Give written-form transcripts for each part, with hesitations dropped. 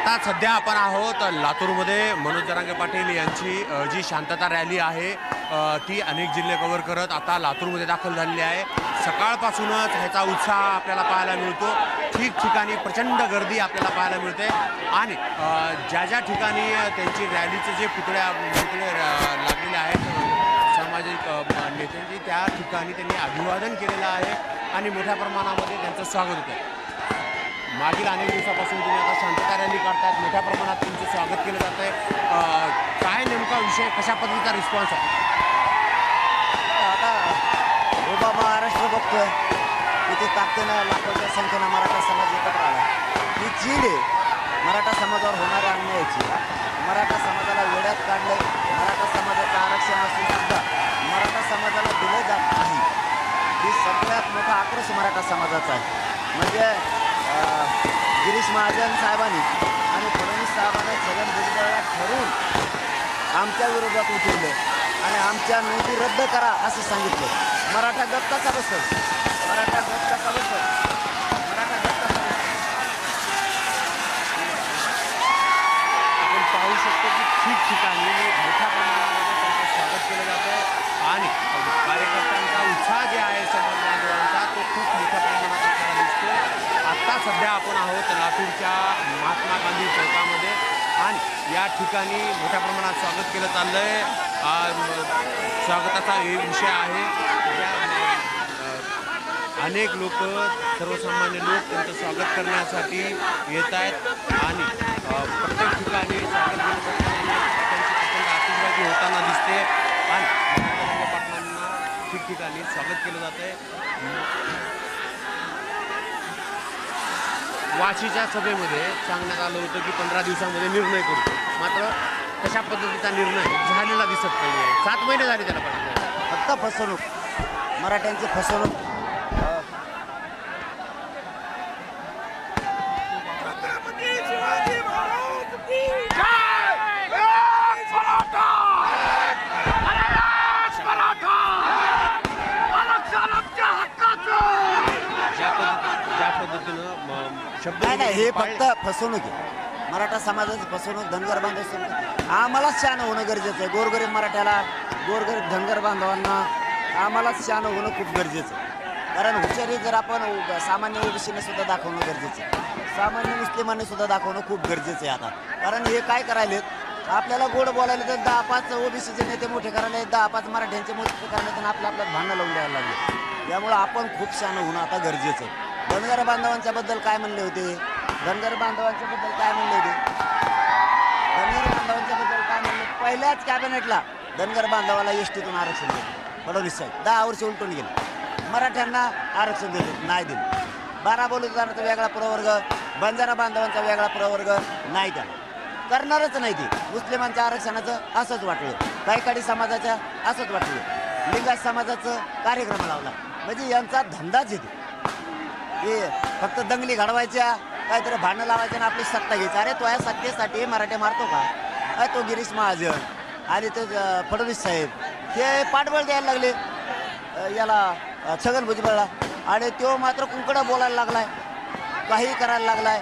आता सध्या आपण आहोत लातूरमध्ये मनोज जरांगे पाटील यांची जी शांतता रॅली आहे ती अनेक जिल्हे कव्हर करत आता लातूरमध्ये दाखल झालेली आहे। सकाळपासूनच ह्याचा उत्साह आपल्याला पाहायला मिळतो। ठिकठिकाणी प्रचंड गर्दी आपल्याला पाहायला मिळते आणि ज्या ज्या ठिकाणी त्यांची रॅलीचे जे पुतळे लागलेले आहेत सामाजिक नेत्यांची त्या ठिकाणी त्यांनी अभिवादन केलेलं आहे आणि मोठ्या प्रमाणामध्ये त्यांचं स्वागत होतं। मागील अनेक दिवसापासून तुम्ही आता शांतता रॅली करतायत, मोठ्या प्रमाणात तुमचं स्वागत केलं जात आहे। काय नेमका विषय, कशा पद्धतीचा रिस्पॉन्स आहे? आता उभा महाराष्ट्र बघतोय किती ताकदीनं लाखोच्या संख्येनं मराठा समाज एकत्र आला। ही चीड आहे मराठा समाजावर होणाऱ्या अन्यायाची। मराठा समाजाला वेड्यात काढले, मराठा समाजाचं आरक्षण असून सुद्धा मराठा समाजाला दिलं जात नाही। ही सगळ्यात मोठा आक्रोश मराठा समाजाचा आहे। म्हणजे गिरीश महाजन साहेबांनी आणि फडणवीस साहेबांनी छगन भुजबळला ठरवून आमच्या विरोधात उठवलं आणि आमच्या नोंदी रद्द करा असं सांगितलं। मराठा गट कसा बसेल? मराठा गट कसा बसेल? मराठा गट कसा बसेल? आपण पाहू शकतो की ठिकठिकाणी मोठ्या प्रमाणामध्ये त्यांचं स्वागत केलं जातं आणि कार्यकर्त्यांचा उत्साह जे आहे समाज बांधवांचा तो खूप मोठ्या प्रमाणात आपल्याला दिसतो। आत्ता सध्या आपण आहोत लातूरच्या महात्मा गांधी चौकामध्ये आणि या ठिकाणी मोठ्या प्रमाणात स्वागत केलं चाललं आहे। स्वागताचा एक विषय आहे, अनेक लोक, सर्वसामान्य लोक त्यांचं स्वागत करण्यासाठी येत आहेत आणि प्रत्येक ठिकाणी स्वागत त्यांची आतिषबाजी होताना दिसते आणि पाटलांना ठिकठिकाणी स्वागत केलं जात आहे। वाशीच्या सभेमध्ये सांगण्यात आलं होतं की 15 दिवसांमध्ये निर्णय करू, मात्र तशा पद्धतीचा निर्णय झालेला दिसत नाही आहे। 7 महिने झाले त्याला पाहिजे। फक्त फसवणूक, मराठ्यांची फसवणूक। नाही, हे फक्त फसवणूक आहे। मराठा समाजाची फसवणूक, धनगर बांधव आम्हालाच शहाणं होणं गरजेचं आहे। गोरगरीब मराठ्याला, गोरगरीब धनगर बांधवांना आम्हालाच शहाणं होणं खूप गरजेचं आहे। कारण हुशारी जर आपण सामान्य ओबीसीने सुद्धा दाखवणं गरजेचं आहे, सामान्य मुस्लिमांनी सुद्धा दाखवणं खूप गरजेचं आहे आता। कारण हे काय करायलेत, आपल्याला गोड बोलायला तर 10-5 ओबीसीचे नेते मोठे करायला, 10-5 मराठ्यांचे मोठे करायला तर आपल्याला भांडणं लावून द्यायला लागले। त्यामुळं आपण खूप शहाणं होणं आता गरजेचं आहे। धनगर बांधवांच्या बद्दल काय म्हणले होते? धनगर बांधवांच्या बद्दल काय म्हणले होते? धनगर बांधवांच्या बद्दल काय म्हणले? पहिल्याच कॅबिनेटला धनगर बांधवाला एसटीतून आरक्षण दिलं फडणवीस साहेब। 10 वर्ष उलटून गेले। मराठ्यांना आरक्षण दिलं नाही दिलं। 12 बलुतेदारांचा वेगळा प्रवर्ग, बंजारा बांधवांचा वेगळा प्रवर्ग नाही त्याला करणारच नाही। ते मुस्लिमांच्या आरक्षणाचं असंच वाटलं, गायकवाडी समाजाच्या असंच वाटलं, लिंगायत समाजाचं कार्यक्रम लावला। म्हणजे यांचा धंदाच येते, हे फक्त दंगली घडवायच्या, काहीतरी भांडणं लावायचं आणि आपली सत्ता घ्यायची। अरे तो या सत्तेसाठी मराठे मारतो का? अरे तो गिरीश महाजन आणि तो फडणवीस साहेब हे पाठबळ द्यायला लागले याला छगन भुजबळला, आणि तो मात्र कुंकडं बोलायला लागलाय, काही करायला लागलाय।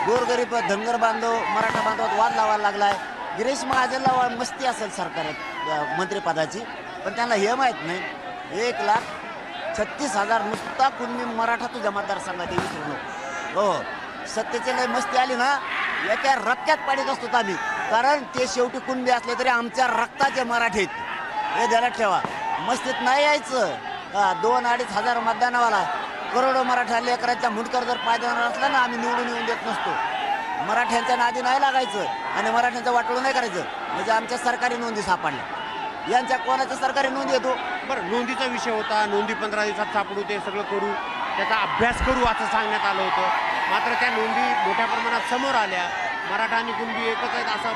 गोरगरीब धनगर बांधव, मराठा बांधवात वाद लावायला लागलाय। गिरीश महाजनला मस्ती असेल सरकार मंत्रिपदाची, पण त्यांना हे माहीत नाही 1,36,000 नुसता कुणबी मराठा तुझ्या मतदारसंघात विसरू नको। हो, सत्तेची लय मस्ती आली ना, एका रक्त्यात पाडीत असतो आम्ही। कारण ते शेवटी कुणबी असले तरी आमच्या रक्ताचे मराठी आहेत, हे ध्यानात ठेवा। मस्तीत नाही यायचं। 2-2.5 हजार मतदानावाला करोडो मराठा लेकरांच्या मुंडकर जर पायदान असला ना, आम्ही निवडून येऊन देत नसतो। मराठ्यांच्या नादी नाही लागायचं आणि मराठ्यांचं वाटोळं नाही करायचं। म्हणजे आमच्या सरकारी नोंदी सापडल्या, यांच्या कोणाच्या सरकारी नोंदी येतो? बरं, नोंदीचा विषय होता, नोंदी 15 दिवसात सापडू, ते सगळं करू, त्याचा अभ्यास करू असं सांगण्यात आलं होतं। मात्र त्या नोंदी मोठ्या प्रमाणात समोर आल्या। मराठा आणि कुणबी एकच आहेत असा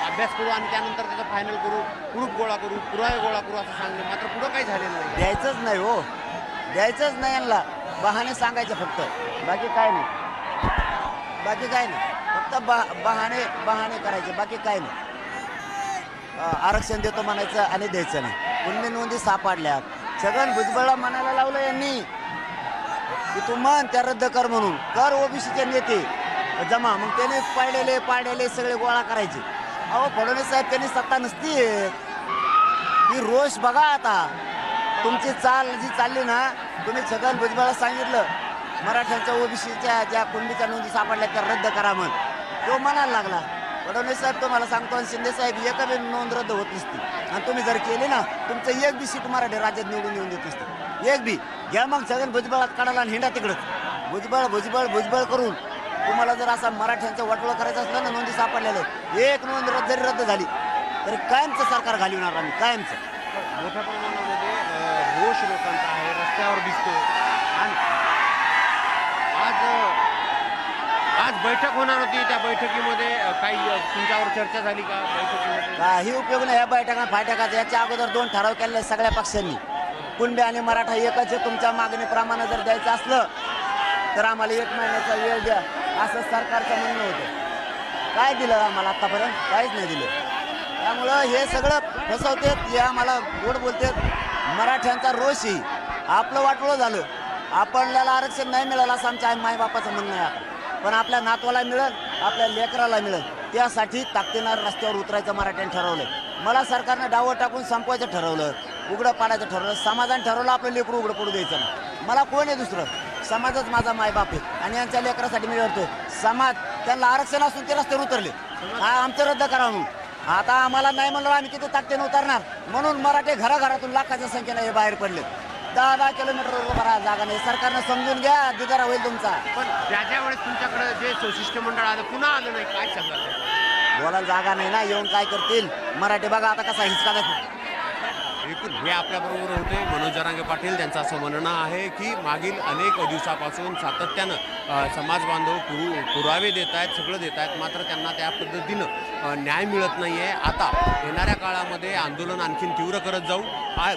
अभ्यास करू आणि त्यानंतर त्याचं फायनल करू, प्रूफ गोळा करू, पुरावे गोळा करू असं सांगलं, मात्र पुढं काही झालेलं नाही। द्यायचंच नाही हो, द्यायचंच नाही यांना। बहाणे सांगायचे फक्त, बाकी काय नाही, बाकी काय नाही। फक्त बहाणे करायचे, बाकी काय नाही। आरक्षण देतो म्हणायचं आणि द्यायचं नाही। कुणबी नोंदी सापडल्या, छगन भुजबळला म्हणायला लावलं यांनी की तू म्हण त्या रद्द कर म्हणून, कर ओबीसीचे नेते जमा, मग त्याने पाडलेले सगळे गोळा करायचे. अहो फडणवीस साहेब, त्यांनी सत्ता नसती, ही रोष बघा. आता तुमची चाल जी चालली ना, तुम्ही छगन भुजबळला सांगितलं मराठ्यांच्या ओबीसीच्या ज्या कुणबीच्या नोंदी सापडल्या त्या रद्द करा म्हणून, तो म्हणायला लागला. फडणवीस साहेब तुम्हाला सांगतो, आणि शिंदे साहेब एक बी नोंद रद्द होत नसती, आणि तुम्ही जर केली ना, तुमचं एक बी सीट मराठी राज्यात निवडून येऊन देत नसते, एक बी. घ्या मग छगन भुजबळात काढायला आणि हिंडा तिकडंच भुजबळ करून. तुम्हाला जर असं मराठ्यांचं वाटोळं करायचं असलं ना, नोंदी सापडलेलं, एक नोंद जरी रद्द झाली तरी कायमचं सरकार घालवणार आम्ही, कायमचं. मोठ्या प्रमाणामध्ये रोष लोकांचा आहे, रस्त्यावर दिसतो. आणि आज बैठक होणार होती, त्या बैठकीमध्ये काही तुमच्यावर चर्चा झाली का? बैठकीमध्ये काही उपयोग नाही या बैठका फाटकाचा. याच्या अगोदर 2 ठराव केले सगळ्या पक्षांनी. कुणबी आणि मराठा एकच आहे. तुमच्या मागणीप्रमाणे जर द्यायचं असलं तर आम्हाला 1 महिन्याचा वेळ द्या, असं सरकारचं म्हणणं होतं. काय दिलं आम्हाला आतापर्यंत? काहीच नाही दिलं. त्यामुळं हे सगळं फसवतात, हे आम्हाला गोड बोलतात. मराठ्यांचा रोष ही आपलं वाटोळं झालं. आपल्याला आरक्षण नाही मिळालं असं आमच्या मायबापाचं म्हणणं आहे आता, पण आपल्या नातवाला मिळेल, आपल्या लेकराला मिळेल, त्यासाठी ताकदीनं रस्त्यावर उतरायचं मराठ्यांनी ठरवलं. मला सरकारनं डावं टाकून संपवायचं ठरवलं, उघडं पाडायचं ठरवलं. समाजाने ठरवलं आपलं लेकरू उघडं पडू द्यायचं नाही. मला कोण आहे दुसरं? समाजच माझा मायबाप आहे, आणि यांच्या लेकरासाठी मी लढतोय. समाज, त्यांना आरक्षण असून ते रस्त्यावर उतरले, हा आमचं रद्द करा म्हणून. आता आम्हाला नाही म्हणलं, आम्ही किती ताकदीने उतरणार? म्हणून मराठे घराघरातून लाखाच्या संख्येने हे बाहेर पडले. 10 किलोमीटरवर उभा राहा जागा नाही. सरकारनं समजून घ्या, दिदारा होईल तुमचा. पण ज्या वेळेस तुमच्याकडे जे शिष्टमंडळ आलं पुन्हा आलं नाही, काय सांगाल? बोलायला जागा नाही ना, येऊन काय करतील? मराठी बघा आता कसा हिसका देतो. एकूण हे आपल्याबरोबर होते मनोज जरांगे पाटील. त्यांचं असं म्हणणं आहे की मागील अनेक दिवसापासून सातत्यानं समाज बांधव पुरावे देत आहेत, सगळं देत आहेत, मात्र त्यांना त्या पद्धतीनं न्याय मिळत नाही आहे. आता येणाऱ्या काळामध्ये आंदोलन आणखीन तीव्र करत जाऊ.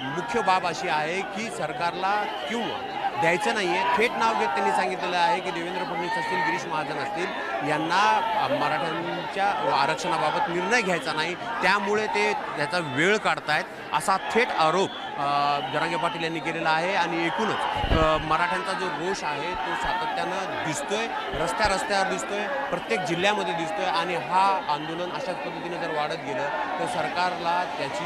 मुख्य बाब अशी आहे की सरकारला किंवा द्यायचं नाही आहे. थेट नाव घेत त्यांनी सांगितलेलं आहे की देवेंद्र फडणवीस असतील, गिरीश महाजन असतील, यांना मराठ्यांच्या आरक्षणाबाबत निर्णय घ्यायचा नाही, त्यामुळे ते त्याचा वेळ काढतायत, असा थेट आरोप जरांगे पाटील यांनी केलेला आहे. आणि एकूणच मराठ्यांचा जो रोष आहे तो सातत्यानं दिसतोय, रस्त्यावर दिसतोय, प्रत्येक जिल्ह्यामध्ये दिसतोय. आणि हा आंदोलन अशाच पद्धतीने जर वाढत गेलं तर सरकारला त्याची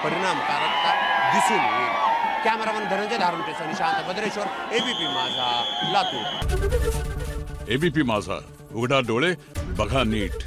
परिणामकारकता दिसून येईल. कॅमेरामन धनंजय धारुणके आणि शांत भद्रेश्वर, एबीपी माझा, लातूर. एबीपी माझा, उघडा डोळे बघा नीट.